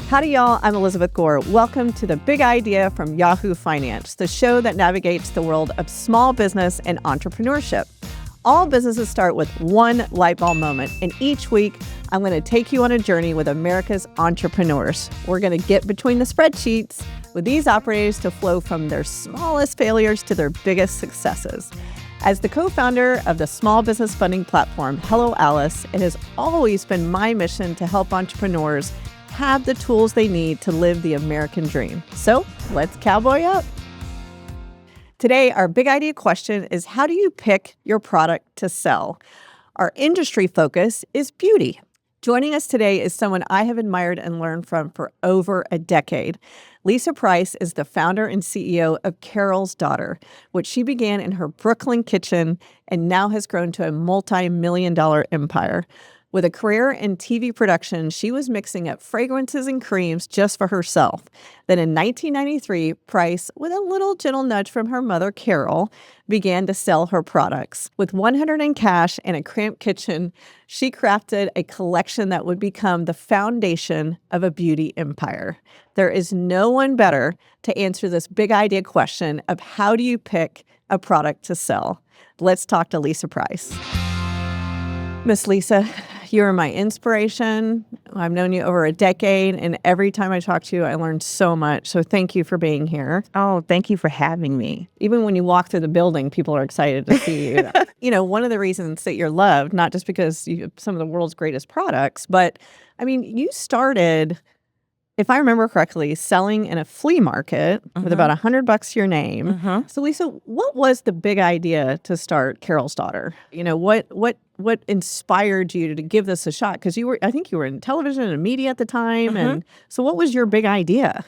Howdy, y'all. I'm Elizabeth Gore. Welcome to The Big Idea from Yahoo Finance, the show that navigates the world of small business and entrepreneurship. All businesses start with one light bulb moment, and each week, I'm going to take you on a journey with America's entrepreneurs. We're going to get between the spreadsheets with these operators to flow from their smallest failures to their biggest successes. As the co-founder of the small business funding platform, Hello Alice, it has always been my mission to help entrepreneurs have the tools they need to live the American dream. So let's cowboy up. Today, our big idea question is, how do you pick your product to sell? Our industry focus is beauty. Joining us today is someone I have admired and learned from for over a decade. Lisa Price is the founder and CEO of Carol's Daughter, which she began in her Brooklyn kitchen and now has grown to a multi-million-dollar empire. With a career in TV production, she was mixing up fragrances and creams just for herself. Then in 1993, Price, with a little gentle nudge from her mother, Carol, began to sell her products. With $100 in cash and a cramped kitchen, she crafted a collection that would become the foundation of a beauty empire. There is no one better to answer this big idea question of how do you pick a product to sell. Let's talk to Lisa Price. Miss Lisa, you're my inspiration. I've known you over a decade, and every time I talk to you, I learn so much. So thank you for being here. Oh, thank you for having me. Even when you walk through the building, people are excited to see you. You know, one of the reasons that you're loved, not just because you have some of the world's greatest products, but I mean, you started, if I remember correctly, selling in a flea market with about $100 to your name. So Lisa, what was the big idea to start Carol's Daughter? You know, what inspired you to give this a shot? Because I think you were in television and media at the time. And so what was your big idea?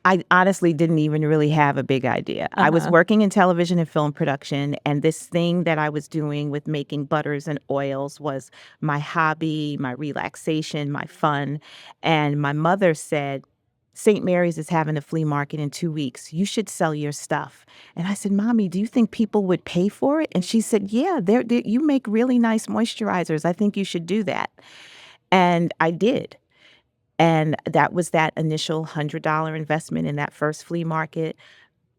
I honestly didn't even really have a big idea. I was working in television and film production, and this thing that I was doing with making butters and oils was my hobby, my relaxation, my fun. And my mother said, St. Mary's is having a flea market in 2 weeks. You should sell your stuff. And I said, Mommy, do you think people would pay for it? And she said, yeah, you make really nice moisturizers. I think you should do that. And I did. And that was that initial $100 investment in that first flea market.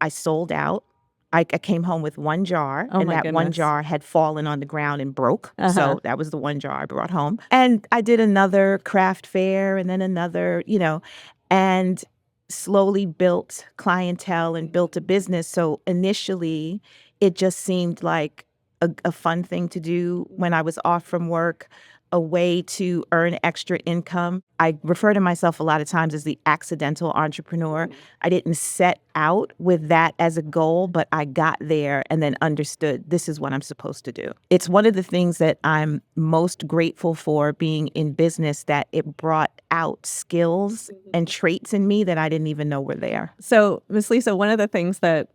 I sold out. I came home with one jar, and that one jar had fallen on the ground and broke. So that was the one jar I brought home. And I did another craft fair and then another, and slowly built clientele and built a business. So initially, it just seemed like a fun thing to do when I was off from work, a way to earn extra income. I refer to myself a lot of times as the accidental entrepreneur. I didn't set out with that as a goal, but I got there and then understood this is what I'm supposed to do. It's one of the things that I'm most grateful for being in business, that it brought out skills and traits in me that I didn't even know were there. So, Miss Lisa, one of the things that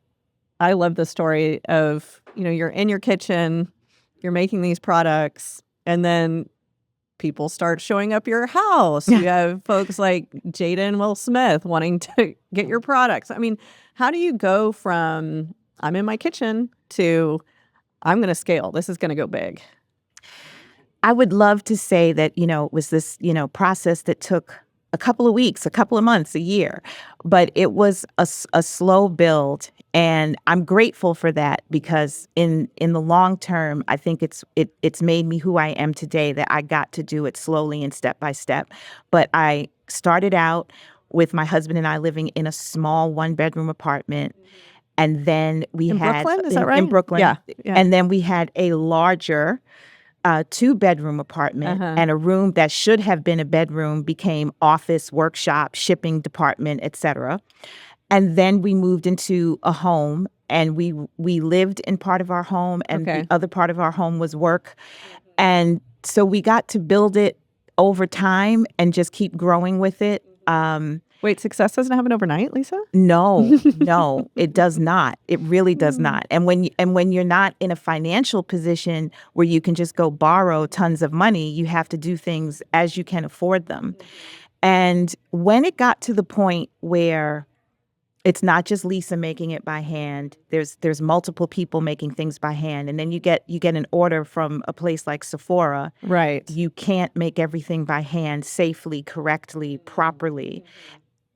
I love the story of, you're in your kitchen, you're making these products, and then people start showing up your house. You have folks like Jada and Will Smith wanting to get your products. I mean, how do you go from I'm in my kitchen to I'm going to scale? This is going to go big. I would love to say that, it was this, process that took a couple of weeks, a couple of months, a year, but it was a slow build. And I'm grateful for that, because in the long term, I think it's made me who I am today, that I got to do it slowly and step by step. But I started out with my husband and I living in a small 1-bedroom apartment. And then we had Brooklyn, is that right? In Brooklyn. Yeah. And then we had a larger 2-bedroom apartment, and a room that should have been a bedroom became office, workshop, shipping department, etc. And then we moved into a home, and we lived in part of our home, and the other part of our home was work. And so we got to build it over time and just keep growing with it. Wait, success doesn't happen overnight, Lisa? No, it does not. It really does not. And when you're not in a financial position where you can just go borrow tons of money, you have to do things as you can afford them. And when it got to the point where It's not just Lisa making it by hand. There's multiple people making things by hand. And then you get an order from a place like Sephora. Right. You can't make everything by hand safely, correctly, properly.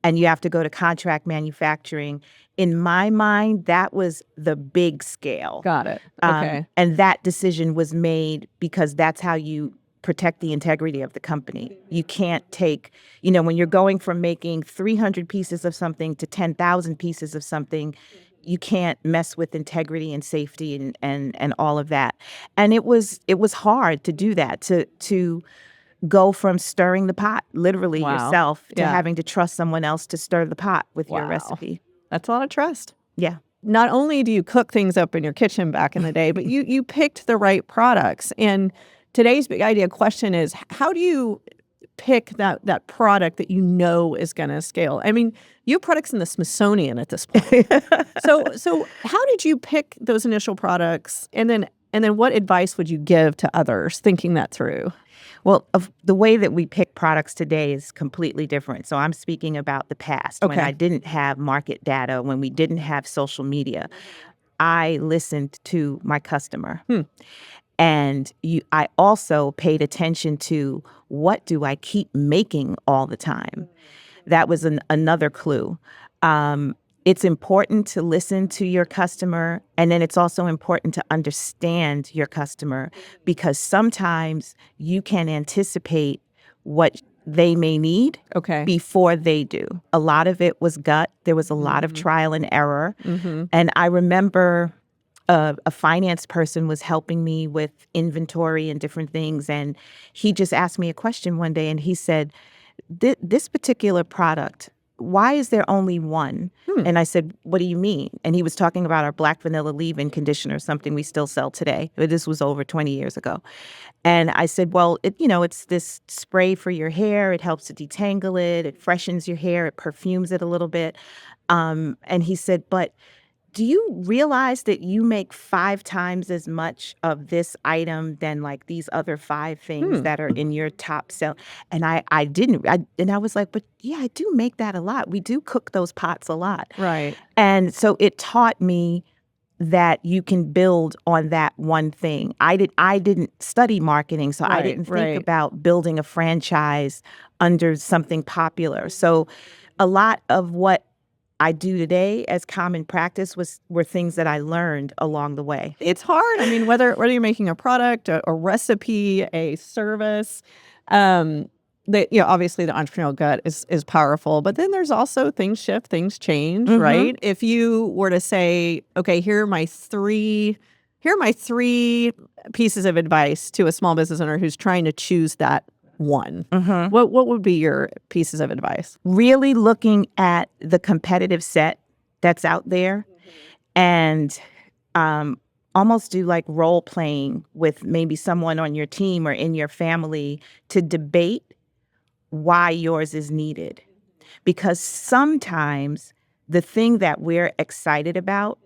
And you have to go to contract manufacturing. In my mind, that was the big scale. Got it. Okay. And that decision was made because that's how you protect the integrity of the company. You can't take, when you're going from making 300 pieces of something to 10,000 pieces of something, you can't mess with integrity and safety and all of that. And it was hard to do that, to go from stirring the pot, literally yourself, to having to trust someone else to stir the pot with your recipe. That's a lot of trust. Yeah. Not only do you cook things up in your kitchen back in the day, but you picked the right products. And today's big idea question is, how do you pick that product that is going to scale? I mean, you have products in the Smithsonian at this point. So how did you pick those initial products? And then what advice would you give to others thinking that through? Well, the way that we pick products today is completely different. So I'm speaking about the past, when I didn't have market data, when we didn't have social media. I listened to my customer. And I also paid attention to, what do I keep making all the time? That was another clue. It's important to listen to your customer, and then it's also important to understand your customer, because sometimes you can anticipate what they may need before they do. A lot of it was gut. There was a lot of trial and error. And I remember a finance person was helping me with inventory and different things, and he just asked me a question one day, and he said, this particular product, why is there only one? And I said, what do you mean? And he was talking about our black vanilla leave-in conditioner, something we still sell today. This was over 20 years ago. And I said, well, it's this spray for your hair. It helps to detangle it. It freshens your hair. It perfumes it a little bit. And he said, but do you realize that you make 5 times as much of this item than like these other 5 things that are in your top sell? And I didn't. And I was like, but yeah, I do make that a lot. We do cook those pots a lot. Right. And so it taught me that you can build on that one thing. I didn't study marketing, so I didn't think about building a franchise under something popular. So a lot of what I do today as common practice were things that I learned along the way. It's hard. I mean, whether you're making a product, a recipe, a service, obviously the entrepreneurial gut is powerful. But then there's also things shift, things change, right? If you were to say, okay, here are my three pieces of advice to a small business owner who's trying to choose that one, what would be your pieces of advice? Really looking at the competitive set that's out there, and almost do like role playing with maybe someone on your team or in your family to debate why yours is needed. Because sometimes the thing that we're excited about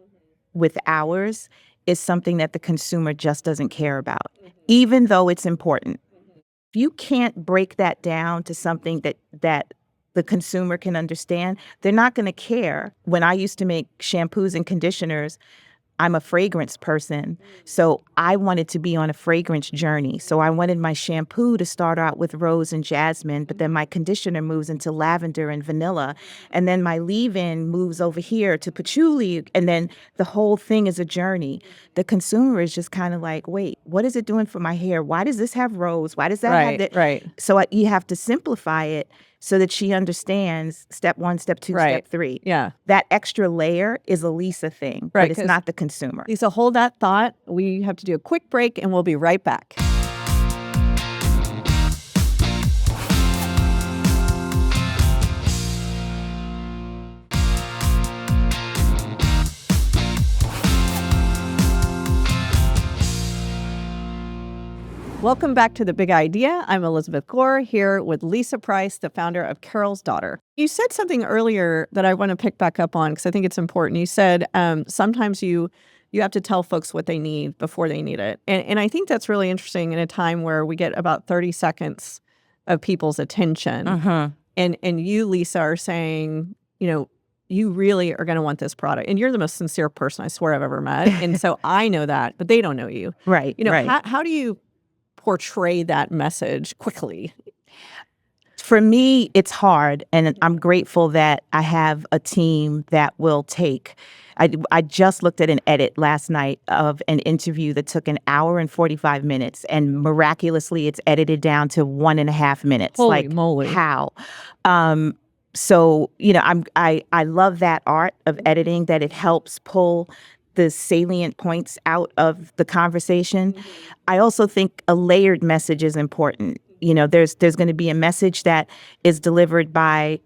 with ours is something that the consumer just doesn't care about, even though it's important. If you can't break that down to something that the consumer can understand, they're not going to care. When I used to make shampoos and conditioners, I'm a fragrance person, so I wanted to be on a fragrance journey. So I wanted my shampoo to start out with rose and jasmine, but then my conditioner moves into lavender and vanilla, and then my leave-in moves over here to patchouli, and then the whole thing is a journey. The consumer is just kind of like, wait, what is it doing for my hair? Why does this have rose? Why does that have that? Right. So you have to simplify it so that she understands step 1, step 2, step 3. Yeah. That extra layer is a Lisa thing, but it's not the consumer. Lisa, hold that thought. We have to do a quick break, and we'll be right back. Welcome back to The Big Idea. I'm Elizabeth Gore, here with Lisa Price, the founder of Carol's Daughter. You said something earlier that I want to pick back up on because I think it's important. You said sometimes you have to tell folks what they need before they need it. And I think that's really interesting in a time where we get about 30 seconds of people's attention. And you, Lisa, are saying, you really are going to want this product. And you're the most sincere person I swear I've ever met. And so I know that, but they don't know you. Right, right. How do you portray that message quickly? For me, it's hard, and I'm grateful that I have a team that will take. I just looked at an edit last night of an interview that took an hour and 45 minutes, and miraculously, it's edited down to 1.5 minutes. Holy moly. How? So, I love that art of editing, that it helps pull the salient points out of the conversation. I also think a layered message is important. There's going to be a message that is delivered by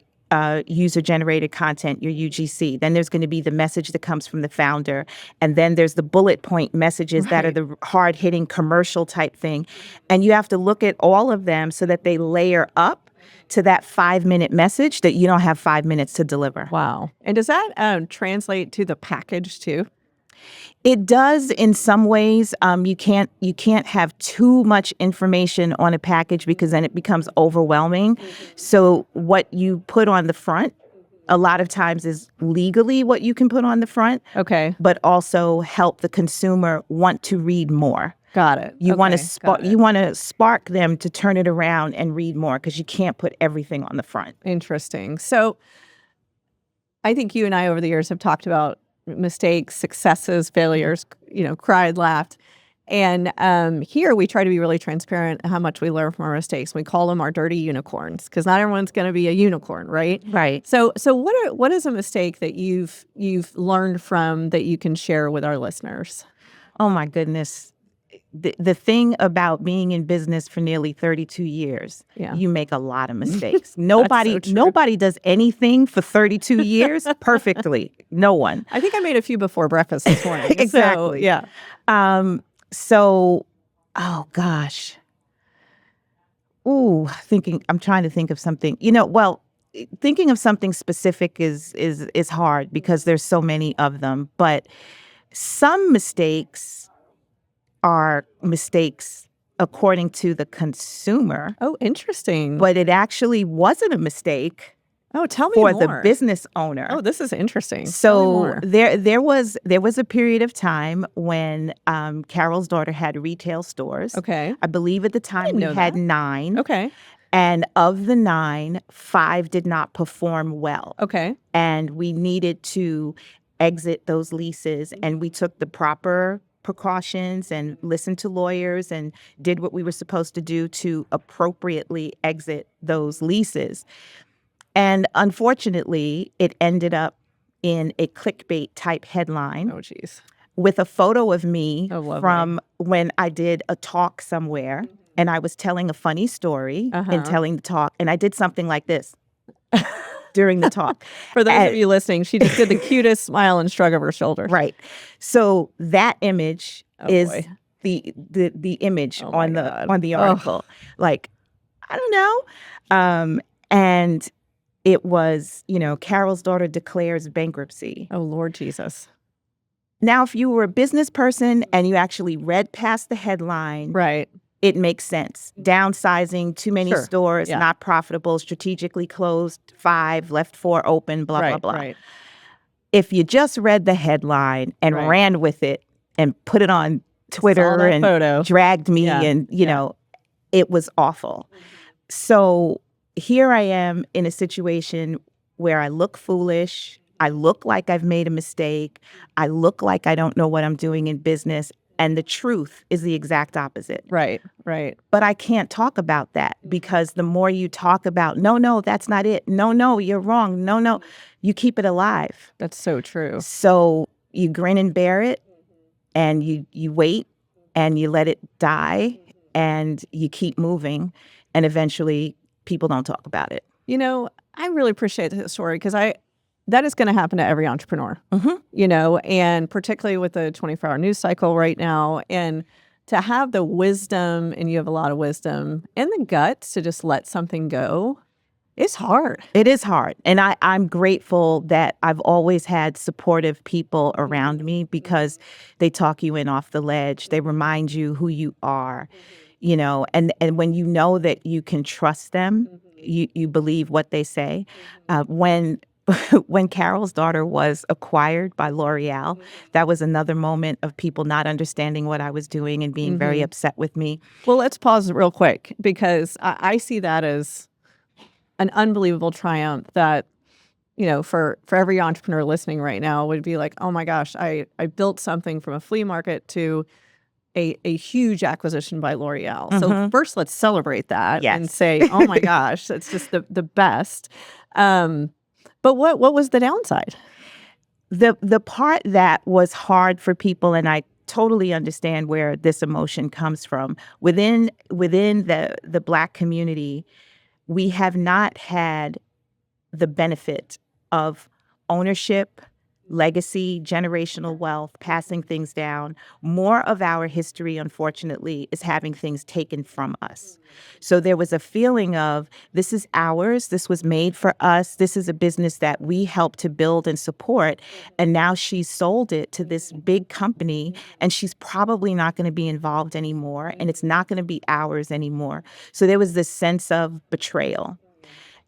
user-generated content, your UGC. Then there's going to be the message that comes from the founder. And then there's the bullet point messages that are the hard-hitting commercial type thing. And you have to look at all of them so that they layer up to that 5-minute message that you don't have 5 minutes to deliver. Wow. And does that translate to the package too? It does in some ways. You can't have too much information on a package because then it becomes overwhelming. So what you put on the front a lot of times is legally what you can put on the front. Okay. But also help the consumer want to read more. Got it. You want to spark them to turn it around and read more because you can't put everything on the front. Interesting. So I think you and I over the years have talked about mistakes, successes, failures, cried, laughed. And here we try to be really transparent how much we learn from our mistakes. We call them our dirty unicorns because not everyone's going to be a unicorn, right? Right. So what is a mistake that you've learned from that you can share with our listeners? Oh my goodness. The thing about being in business for nearly 32 years, you make a lot of mistakes. Nobody does anything for 32 years perfectly. No one. I think I made a few before breakfast this morning. Exactly. So, yeah. Oh gosh. I'm trying to think of something. Thinking of something specific is hard because there's so many of them. But some mistakes are mistakes according to the consumer. Oh, interesting. But it actually wasn't a mistake. Oh, tell me for more. the business owner. Oh, this is interesting. So there was a period of time when Carol's daughter had retail stores. Okay. I believe at the time we had 9. Okay. And of the 9, 5 did not perform well. Okay. And we needed to exit those leases, and we took the proper precautions and listened to lawyers and did what we were supposed to do to appropriately exit those leases. And unfortunately, it ended up in a clickbait type headline. Oh, geez. With a photo of me from when I did a talk somewhere, and I was telling a funny story and telling the talk, and I did something like this during the talk. For those of you listening, she just did the cutest smile and shrug of her shoulders. Right. So that image is the image on the article. Like, I don't know. And it was, Carol's daughter declares bankruptcy. Oh, Lord Jesus. Now, if you were a business person and you actually read past the headline, right, it makes sense. Downsizing, too many stores, not profitable, strategically closed 5, left 4 open, blah, blah, blah. Right. If you just read the headline and ran with it and put it on Twitter and dragged me and, it was awful. So here I am in a situation where I look foolish. I look like I've made a mistake. I look like I don't know what I'm doing in business. And the truth is the exact opposite. Right. But I can't talk about that because the more you talk about, no, that's not it. No, you're wrong. No, you keep it alive. That's so true. So you grin and bear it, and you wait, and you let it die, and you keep moving, and eventually people don't talk about it. I really appreciate this story because that is going to happen to every entrepreneur, and particularly with the 24-hour news cycle right now. And to have the wisdom, and you have a lot of wisdom, and the guts to just let something go, it's hard. It is hard. And I'm grateful that I've always had supportive people around me because they talk you in off the ledge. They remind you who you are, and when you know that you can trust them, you believe what they say. When when Carol's Daughter was acquired by L'Oreal, that was another moment of people not understanding what I was doing and being very upset with me. Well, let's pause real quick because I see that as an unbelievable triumph that, for every entrepreneur listening right now would be like, oh my gosh, I built something from a flea market to a huge acquisition by L'Oreal. So first, let's celebrate that and say, oh my gosh, that's just the best. But what was the downside? The part that was hard for people, and I totally understand where this emotion comes from, within the Black community, we have not had the benefit of ownership, legacy, generational wealth, passing things down. More of our history, unfortunately, is having things taken from us. So there was a feeling of, this is ours, this was made for us, this is a business that we helped to build and support, and now she's sold it to this big company, and she's probably not going to be involved anymore, and it's not going to be ours anymore. So there was this sense of betrayal.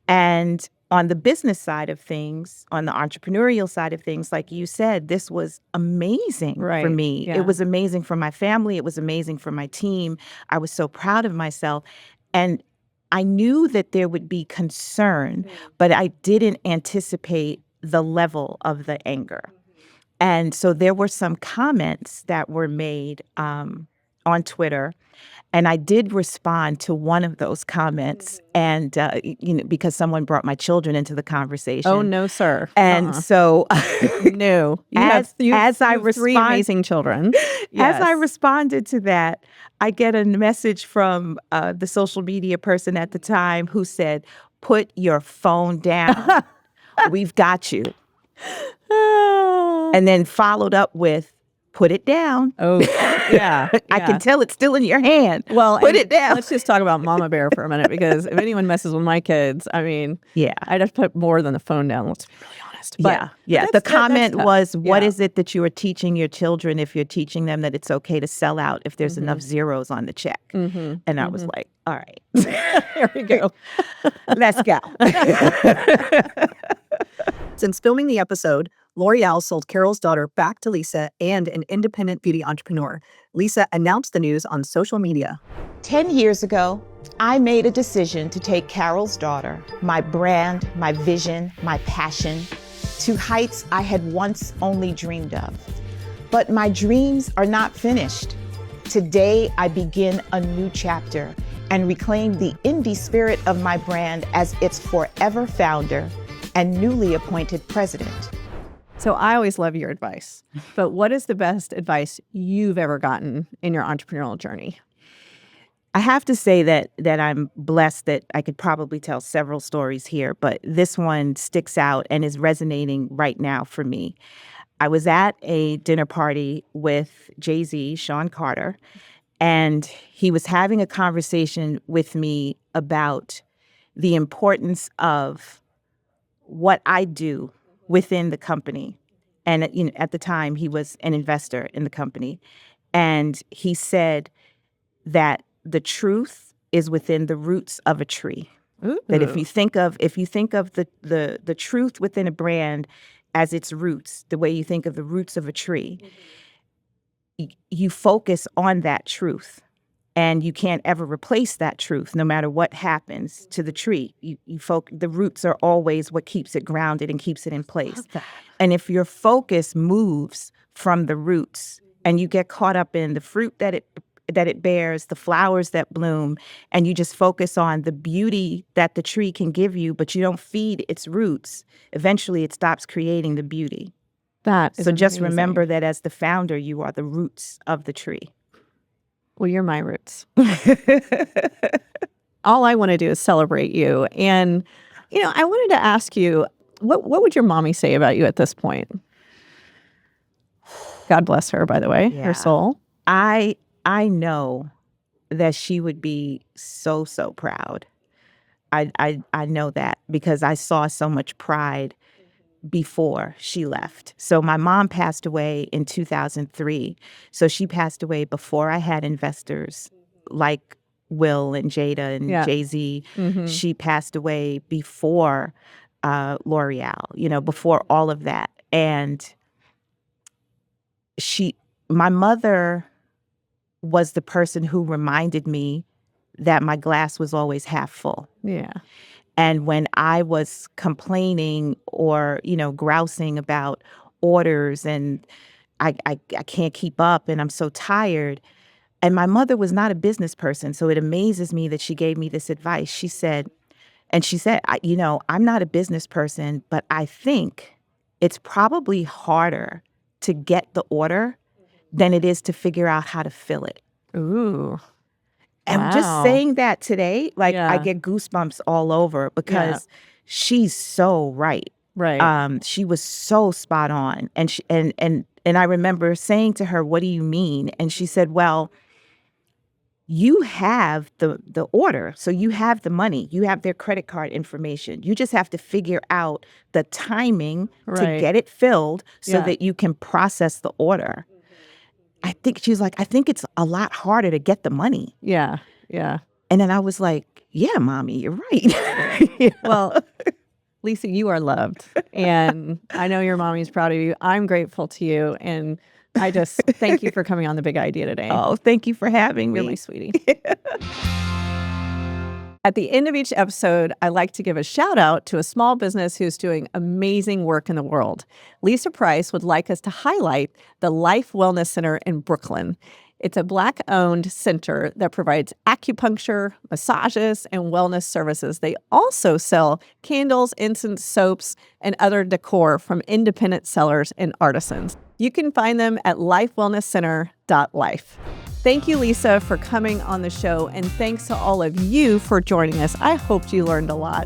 And on the business side of things, on the entrepreneurial side of things, like you said, this was amazing for me. Yeah. It was amazing for my family. It was amazing for my team. I was so proud of myself. And I knew that there would be concern, but I didn't anticipate the level of the anger. And so there were some comments that were made on Twitter. And I did respond to one of those comments, and because someone brought my children into the conversation. Oh no, sir! And so, no, as I respond, three amazing children. As I responded to that, I get a message from the social media person at the time who said, "Put your phone down. We've got you." And then followed up with, "Put it down." Oh, yeah. I can tell it's still in your hand. Well, put it down. Let's just talk about Mama Bear for a minute, because if anyone messes with my kids, I mean, I'd have to put more than the phone down. Let's be really honest. But, The comment was, what is it that you are teaching your children if you're teaching them that it's okay to sell out if there's enough zeros on the check? And I was like, all right. There we go. Let's go. Since filming the episode, L'Oreal sold Carol's Daughter back to Lisa and an independent beauty entrepreneur. Lisa announced the news on social media. 10 years ago, I made a decision to take Carol's Daughter, my brand, my vision, my passion, to heights I had once only dreamed of. But my dreams are not finished. Today, I begin a new chapter and reclaim the indie spirit of my brand as its forever founder and newly appointed president. So I always love your advice, but what is the best advice you've ever gotten in your entrepreneurial journey? I have to say that I'm blessed that I could probably tell several stories here, but this one sticks out and is resonating right now for me. I was at a dinner party with Jay-Z, Sean Carter, and he was having a conversation with me about the importance of what I do within the company. And at the time, he was an investor in the company. And he said that the truth is within the roots of a tree. Ooh. That if you think of the truth within a brand as its roots, the way you think of the roots of a tree, you focus on that truth. And you can't ever replace that truth, no matter what happens to the tree. The roots are always what keeps it grounded and keeps it in place. And if your focus moves from the roots and you get caught up in the fruit that it bears, the flowers that bloom, and you just focus on the beauty that the tree can give you, but you don't feed its roots, eventually it stops creating the beauty. So just remember that as the founder, you are the roots of the tree. Well, you're my roots. All I want to do is celebrate you. And, I wanted to ask you, what would your mommy say about you at this point? God bless her, by the way, her soul. I know that she would be so, so proud. I know that because I saw so much pride before she left. So my mom passed away in 2003. So she passed away before I had investors like Will and Jada and Jay-Z. She passed away before L'Oreal, before all of that. And my mother was the person who reminded me that my glass was always half full. Yeah. And when I was complaining or, grousing about orders and I can't keep up and I'm so tired. And my mother was not a business person. So it amazes me that she gave me this advice. She said, I'm not a business person, but I think it's probably harder to get the order than it is to figure out how to fill it. Ooh. And just Wow. saying that today, Yeah. I get goosebumps all over because she's so right. Right. She was so spot on. And I remember saying to her, "What do you mean?" And she said, "Well, you have the order. So you have the money. You have their credit card information. You just have to figure out the timing to Right. get it filled so Yeah. that you can process the order." I think she was like, "I think it's a lot harder to get the money." Yeah. Yeah. And then I was like, "Yeah, mommy, you're right." Well, Lisa, you are loved. And I know your mommy's proud of you. I'm grateful to you. And I just thank you for coming on The Big Idea today. Oh, thank you for having me. You're my sweetie. At the end of each episode, I like to give a shout out to a small business who's doing amazing work in the world. Lisa Price would like us to highlight the Life Wellness Center in Brooklyn. It's a Black-owned center that provides acupuncture, massages, and wellness services. They also sell candles, incense, soaps, and other decor from independent sellers and artisans. You can find them at lifewellnesscenter.life. Thank you, Lisa, for coming on the show, and thanks to all of you for joining us. I hope you learned a lot.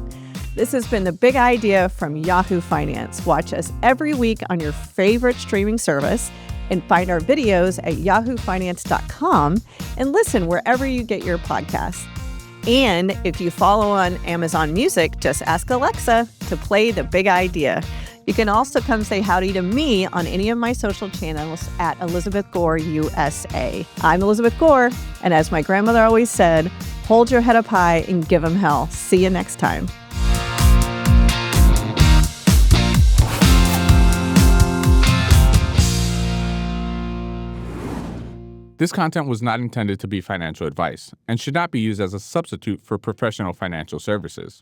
This has been The Big Idea from Yahoo Finance. Watch us every week on your favorite streaming service and find our videos at yahoofinance.com and listen wherever you get your podcasts. And if you follow on Amazon Music, just ask Alexa to play The Big Idea. You can also come say howdy to me on any of my social channels at Elizabeth Gore USA. I'm Elizabeth Gore, and as my grandmother always said, hold your head up high and give 'em hell. See you next time. This content was not intended to be financial advice and should not be used as a substitute for professional financial services.